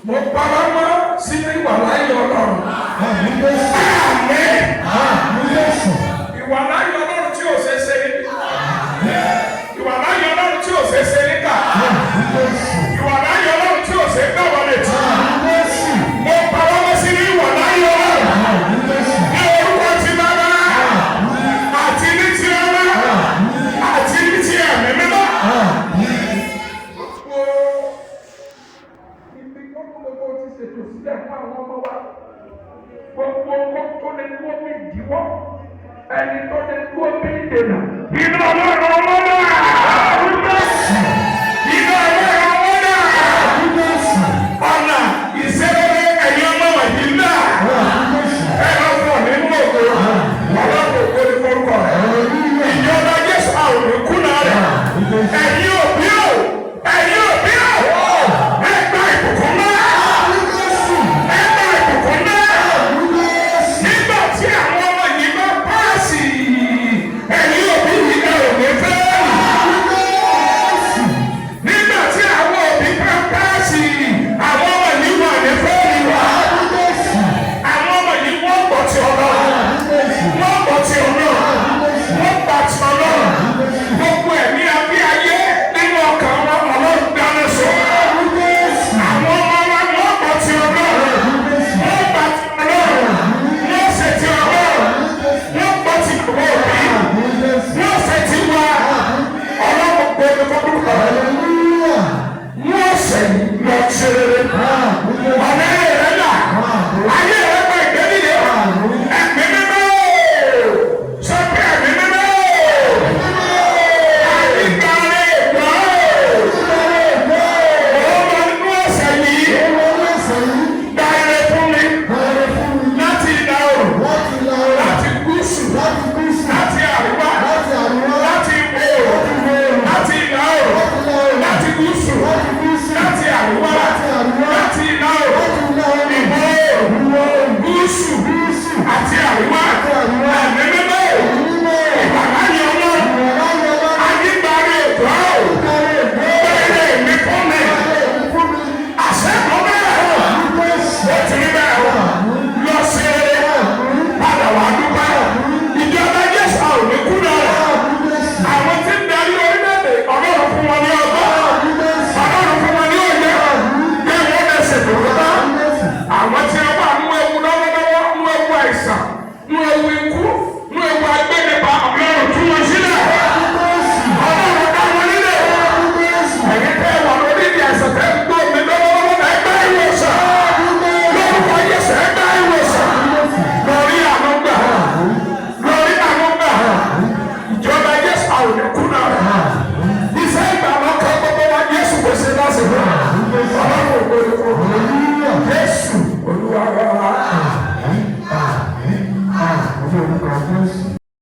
Mo para mọ́ sínú ìwà láyé Ọlọ́run. Àmín Jésù. Àmín. Àmín Jésù. Ìwà láyé Ọlọ́run tí ò ṣe ṣe níbi. Ìwà láyé Ọlọ́run tí ò ṣe ṣe níkà. Àmín Jésù. Ìwà láyé Ọlọ́run tí ò ṣe gbà wọlé tì. Àmín Jésù. Mo para mọ́ sínú ìwà láyé Ọlọ́run. Àmín Jésù. Ní orúkọ ti Bàbá àti ní ti Ọmọ àti ní ti Ẹ̀mí Mímọ́. Ibi gbogbo ti ṣètò sílẹ̀ fún àwọn ọmọ wa. Gbogbo tó lè dúró bí ìdíwọ́. Ẹni tó lè dúró bí ìdènà. Iná Ọlọ́run ọmọ.